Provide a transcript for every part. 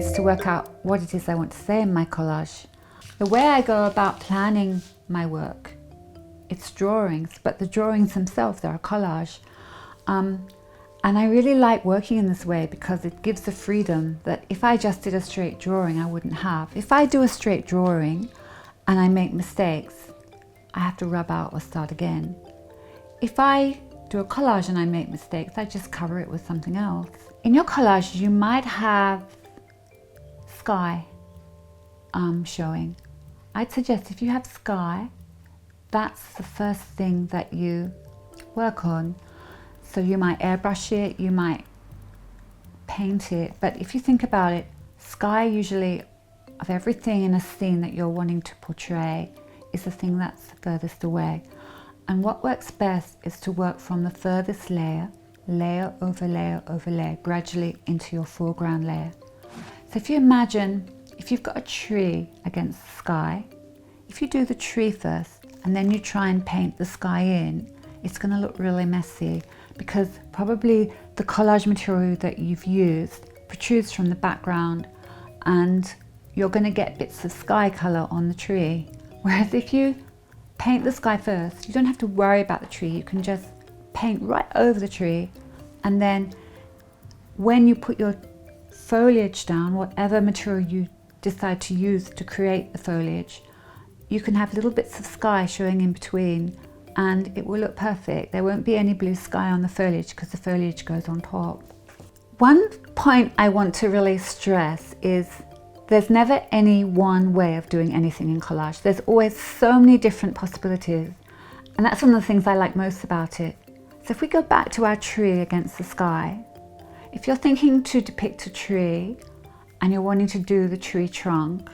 is to work out what it is I want to say in my collage. The way I go about planning my work, it's drawings, but the drawings themselves, they're a collage. And I really like working in this way because it gives the freedom that if I just did a straight drawing, I wouldn't have. If I do a straight drawing and I make mistakes, I have to rub out or start again. If I do a collage and I make mistakes, I just cover it with something else. In your collage, you might have sky showing. I'd suggest if you have sky, that's the first thing that you work on. So you might airbrush it, you might paint it, but if you think about it, sky usually, of everything in a scene that you're wanting to portray, is the thing that's furthest away. And what works best is to work from the furthest layer, layer over layer over layer, gradually into your foreground layer. So if you imagine, if you've got a tree against the sky, if you do the tree first and then you try and paint the sky in, it's going to look really messy because probably the collage material that you've used protrudes from the background and you're going to get bits of sky colour on the tree. Whereas if you paint the sky first, you don't have to worry about the tree, you can just paint right over the tree, and then when you put your foliage down, whatever material you decide to use to create the foliage, you can have little bits of sky showing in between and it will look perfect. There won't be any blue sky on the foliage because the foliage goes on top. One point I want to really stress is there's never any one way of doing anything in collage. There's always so many different possibilities, and that's one of the things I like most about it. So if we go back to our tree against the sky, if you're thinking to depict a tree and you're wanting to do the tree trunk,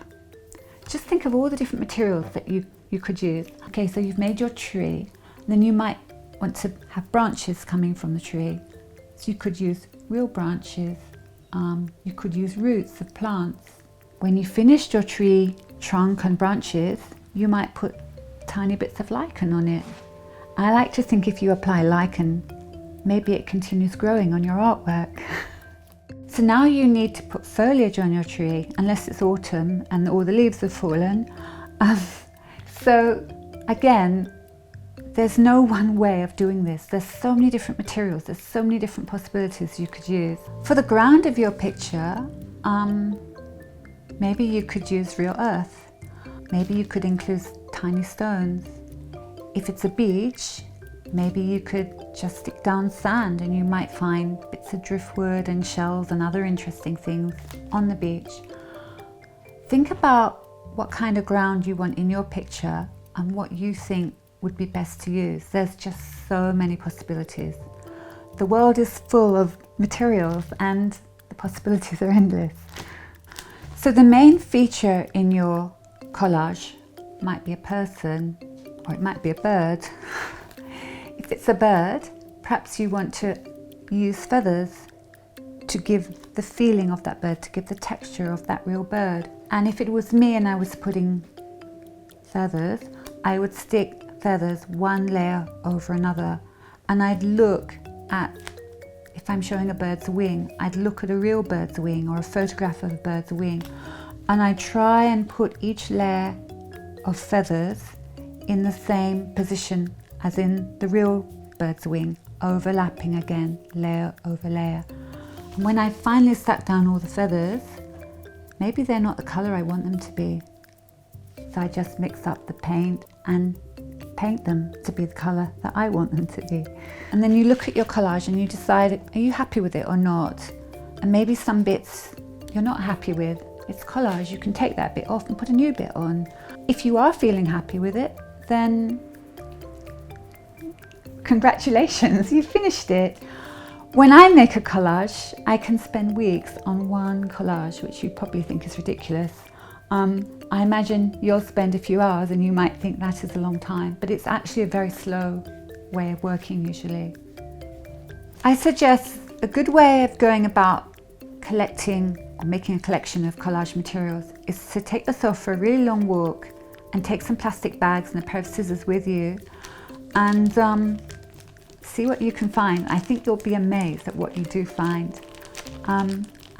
just think of all the different materials that you could use. Okay, so you've made your tree, then you might want to have branches coming from the tree. So you could use real branches, you could use roots of plants. When you finished your tree trunk and branches, you might put tiny bits of lichen on it. I like to think if you apply lichen, maybe it continues growing on your artwork. So now you need to put foliage on your tree, unless it's autumn and all the leaves have fallen. So again, there's no one way of doing this. There's so many different materials, there's so many different possibilities you could use. For the ground of your picture, maybe you could use real earth. Maybe you could include tiny stones. If it's a beach, maybe you could just stick down sand and you might find bits of driftwood and shells and other interesting things on the beach. Think about what kind of ground you want in your picture and what you think would be best to use. There's just so many possibilities. The world is full of materials and the possibilities are endless. So the main feature in your collage might be a person or it might be a bird. If it's a bird, perhaps you want to use feathers to give the feeling of that bird, to give the texture of that real bird. And if it was me and I was putting feathers, I would stick feathers one layer over another, and I'd look at, if I'm showing a bird's wing, I'd look at a real bird's wing or a photograph of a bird's wing, and I'd try and put each layer of feathers in the same position as in the real bird's wing, overlapping again, layer over layer. And when I finally stuck down all the feathers, maybe they're not the colour I want them to be. So I just mix up the paint and paint them to be the colour that I want them to be. And then you look at your collage and you decide, are you happy with it or not? And maybe some bits you're not happy with. It's collage, you can take that bit off and put a new bit on. If you are feeling happy with it, then congratulations, you finished it. When I make a collage, I can spend weeks on one collage, which you probably think is ridiculous. I imagine you'll spend a few hours and you might think that is a long time, but it's actually a very slow way of working usually. I suggest a good way of going about collecting or making a collection of collage materials is to take yourself for a really long walk and take some plastic bags and a pair of scissors with you and see what you can find. I think you'll be amazed at what you do find.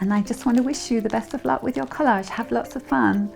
And I just want to wish you the best of luck with your collage. Have lots of fun.